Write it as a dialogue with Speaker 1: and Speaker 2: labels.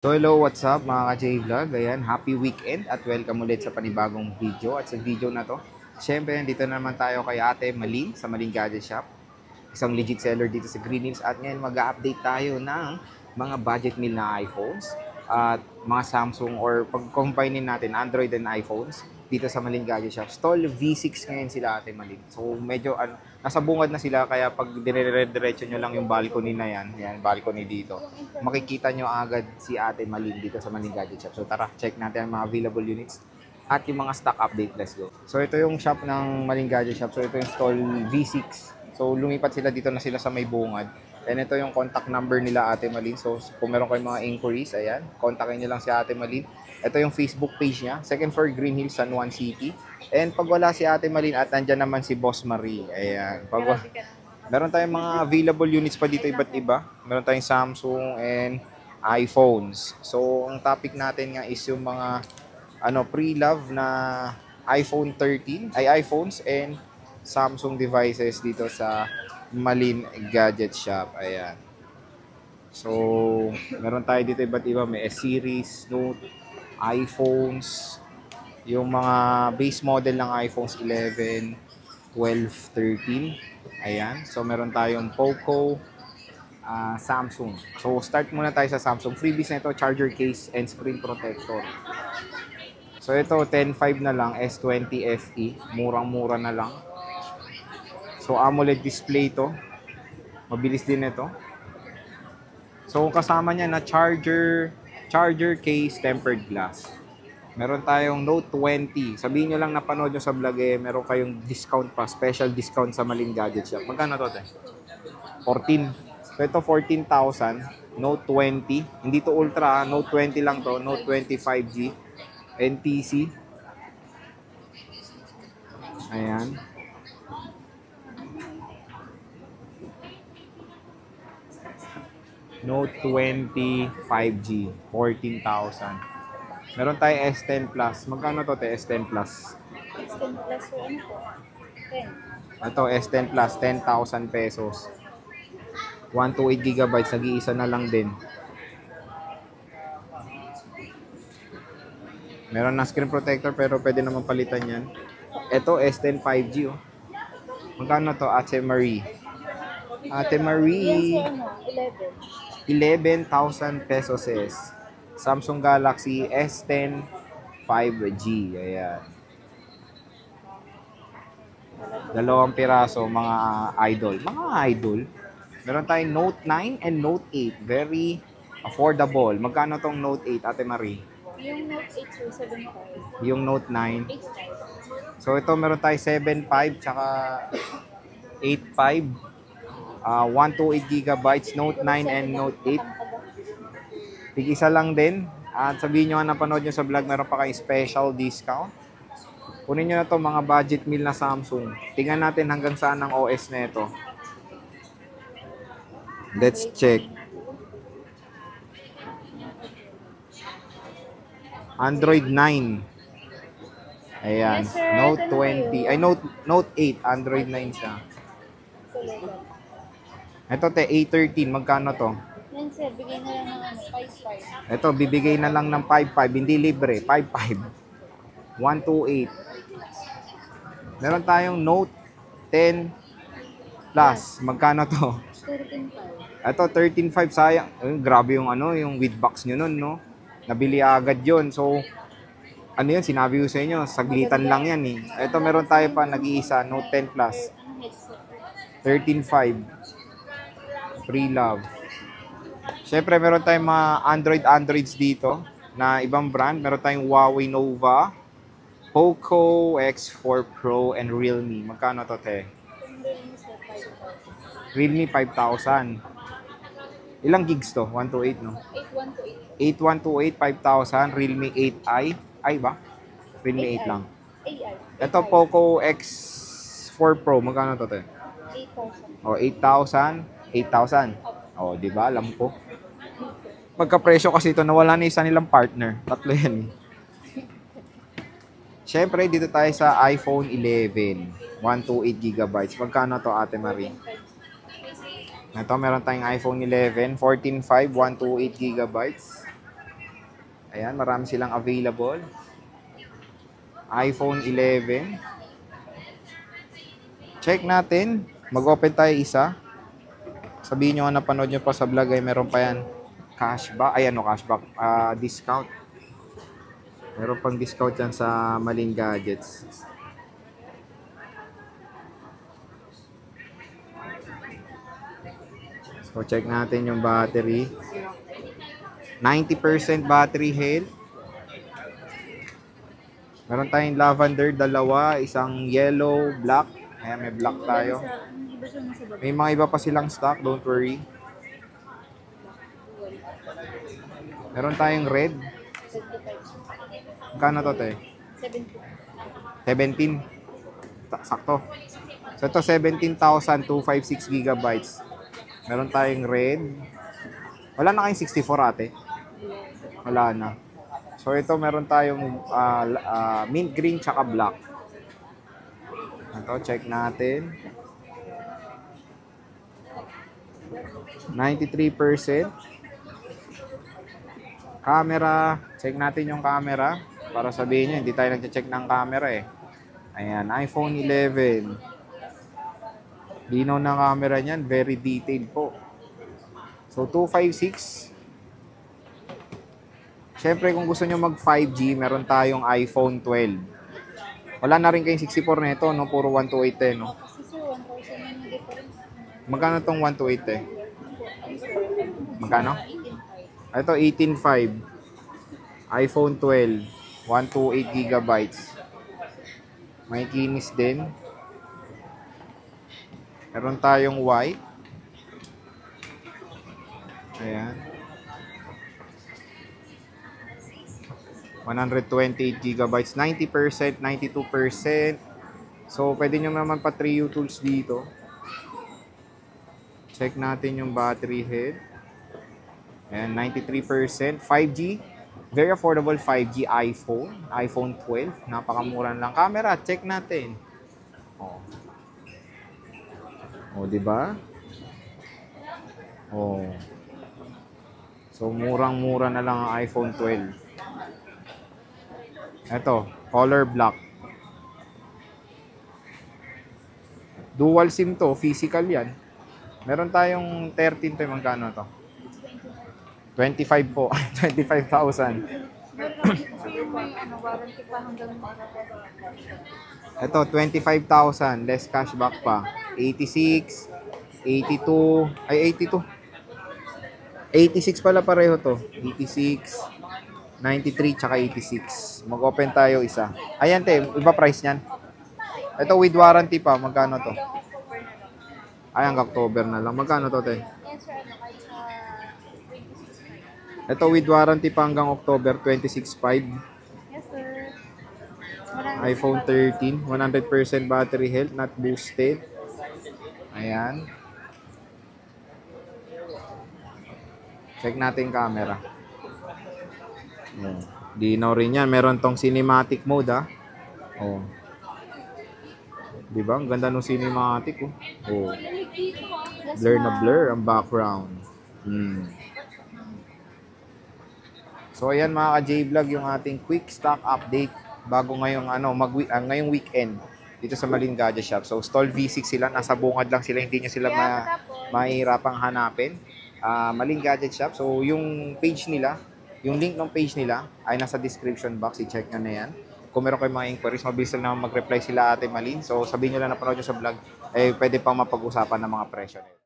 Speaker 1: So hello, what's up mga ka-J-Vlog? Ayan, happy weekend at welcome ulit sa panibagong video. At sa video na to, syempre dito naman tayo kay Ate Malin sa Malin Gadget Shop. Isang legit seller dito sa Green Hills at ngayon mag-update tayo ng mga budget meal na iPhones at mga Samsung or pag-combine natin Android and iPhones dito sa Malin Gadget Shop. Stall V6 ngayon sila Ate Malin. So medyo nasa bungad na sila kaya pag dire-diretso nyo lang yung balcony na yan balcony dito, makikita nyo agad si Ate Malin dito sa Malin Gadget Shop. So tara, check natin ang mga available units at yung mga stock update. Let's go. So ito yung shop ng Malin Gadget Shop. So ito yung stall V6. So lumipat sila dito na sila sa may bungad. And ito yung contact number nila Ate Malin. So kung meron kayong mga inquiries, ayan, kontakin nyo lang si Ate Malin. Ito yung Facebook page niya, second floor Green Hills, San Juan City. And pag wala si Ate Malin at nandyan naman si Boss Marie, ayan. Meron tayong mga available units pa dito iba't iba. Meron tayong Samsung and iPhones. So ang topic natin nga is yung mga pre-love na iPhone 13, iPhones and Samsung devices dito sa Malin Gadget Shop. Ayan. So, meron tayo dito iba't iba. May S-Series, Note, iPhones, yung mga base model ng iPhones 11, 12, 13. Ayan. So, meron tayong Poco, Samsung. So, start muna tayo sa Samsung. Freebies na ito, charger case and screen protector. So, ito, 10.5 na lang, S20 FE. Murang-mura na lang. So, AMOLED display to. Mabilis din ito. So, kasama niya na charger case, tempered glass. Meron tayong Note 20. Sabihin nyo lang napanood nyo sa vlog meron kayong discount pa, special discount sa Malin Gadget Shop. Magkano to, te? 14. So, ito 14,000. Note 20. Hindi to Ultra, Note 20 lang to. Note 20 5G. NTC. Ayan. Note 20 5G, 14,000. Meron tayo S10 Plus. Magkano to, te? S10 Plus.
Speaker 2: S10 plus o ano po? 10.
Speaker 1: Ito, S10 Plus, 10,000 pesos. 128 GB, nag-iisa na lang din. Meron na screen protector pero pwede naman palitan yan. Ito, S10 5G. Oh. Magkano to, Ate Marie? Ate Marie.
Speaker 2: Yan sa 11.
Speaker 1: 11,000 pesos is Samsung Galaxy S10 5G. Ayan. Dalawang piraso, mga idol. Mga idol. Meron tayong Note 9 and Note 8. Very affordable. Magkano tong Note 8, Ate Marie?
Speaker 2: Yung Note 8 so 7.5.
Speaker 1: Yung Note 9.
Speaker 2: 8.5.
Speaker 1: So ito meron tayo 7.5 tsaka 8.5. 128 gigabytes, Note 9 and Note 8. Tig-isa lang din. At sabihin nyo nga napanood nyo sa vlog, meron pa kayong special discount. Kunin nyo na to mga budget meal na Samsung. Tingnan natin hanggang saan ang OS na ito. Let's check. Android 9. Ayan.
Speaker 2: Yes, sir.
Speaker 1: Note
Speaker 2: Ano
Speaker 1: 20.
Speaker 2: kayo?
Speaker 1: Ay, Note 8. Android 9 siya. Ito, te, A13. Magkano to?
Speaker 2: Yan sir, bigay na lang ng 5.5.
Speaker 1: Ito, bibigay na lang ng 5.5. Hindi libre. 5.5. 128. Meron tayong Note 10 Plus. Magkano to?
Speaker 2: 13.5.
Speaker 1: Ito, 13.5. Sayang. Grabe yung yung with box nyo nun, no? Nabili agad yun. So, yun? Sinabi ko sa inyo. Saglitan lang yan, eh. Ito, meron tayo pa nag-iisa. Note 10 Plus.
Speaker 2: Ano headset?
Speaker 1: 13.5. Free love. Siyempre, meron tayong mga Androids dito na ibang brand. Meron tayong Huawei Nova, Poco X4 Pro, and Realme. Magkano to, te? Realme 5,000. Ilang gigs to? 128, no?
Speaker 2: 8128.
Speaker 1: 8128, 5,000. Realme 8i. Ay ba? Realme 8 lang.
Speaker 2: AI.
Speaker 1: Ito, Poco X4 Pro. Magkano to, te?
Speaker 2: 8,000.
Speaker 1: O, 8,000. 8,000. O, di ba? Alam ko. Pagka-presyo kasi ito, nawala na isa nilang partner. Tatlo yan. Siyempre, dito tayo sa iPhone 11. 128 gigabytes. Magkano to, Ate Marie? Ito, meron tayong iPhone 11, 14.5, 128 gigabytes. Ayan, marami silang available. iPhone 11. Check natin. Mag-open tayo isa. Sabihin nyo nga napanood nyo pa sa vlog ay meron pa yan. Cashback. Ay ano, cashback. Discount. Meron pang discount yan sa Maling Gadgets. So, check natin yung battery. 90% battery health. Meron tayong lavender, dalawa. Isang yellow, black. Ayan, may black tayo.
Speaker 2: Iba siya nasa baba.
Speaker 1: May mga iba pa silang stock, don't worry. Meron tayong red.
Speaker 2: 75.
Speaker 1: Magkano to, te?
Speaker 2: 70.
Speaker 1: 17. Sakto. So, ito 17,256 gigabytes. Meron tayong red. Wala na kayong 64, ate? Wala na. So, ito meron tayong mint green tsaka black. Ito, check natin. 93%. Camera. Check natin yung camera. Para sabihin nyo, hindi tayo nag-check ng camera eh. Ayan, iPhone 11. Linaw ng camera niyan. Very detailed po. So, 256. Siyempre, kung gusto nyo mag 5G, meron tayong iPhone 12. Wala na rin kayong 64 nito, no? Puro 128 eh, no?
Speaker 2: Kasi sir, 1,000 na yung difference.
Speaker 1: Magkano tong 128 eh? Magkano?
Speaker 2: 18,500.
Speaker 1: Ito, 18.5. iPhone 12. 128 gigabytes. May kinis din. Meron tayong white. Ayan. 128 gigabytes. 90%, 92%. So, pwede nyo naman pa 3U tools dito. Check natin yung battery health. Ayan, 93%. 5G. Very affordable 5G iPhone. iPhone 12. Napakamura lang. Camera, check natin. Oh. Oh, di ba? Oh. So, murang-mura na lang ang iPhone 12. Ito, color black. Dual SIM to, physical yan. Meron tayong 13 to, magkano to? 25 po. 25,000.
Speaker 2: May warranty pa hanggang
Speaker 1: Ito, 25,000. Less cashback pa. 86, 82, ay 82. 86 pala pareho to. 86, 93, tsaka 86. Mag-open tayo isa. Ayan, te. Iba price niyan. Ito with warranty pa. Magkano to? Ay, hanggang October na lang. Magkano to, te?
Speaker 2: Yes sir, kahit sa 26,500.
Speaker 1: Ito with warranty pa hanggang October, 26.5.
Speaker 2: Yes sir.
Speaker 1: iPhone 13, 100% battery health, not boosted. Ayan. Check natin camera. Oh. Dinaw rin yan. Meron tong cinematic mode, ah. Oh. Diba? Ang ganda ng cinematic, oh. Oh. Blur na blur ang background. So, ayan mga ka-J-Vlog, yung ating quick stock update bago ngayong, ngayong weekend dito sa Maling Gadget Shop. So, stall V6 sila. Nasa bungad lang sila. Hindi nyo sila mahirapang hanapin. Maling Gadget Shop. So, yung page nila, yung link ng page nila ay nasa description box. I-check nyo na yan. Kung meron kayong mga inquiries, mabilis lang naman mag-reply sila Ate Malin. So, sabihin nyo lang na panood nyo sa vlog, eh, pwede pang mapag-usapan ng mga presyo nila.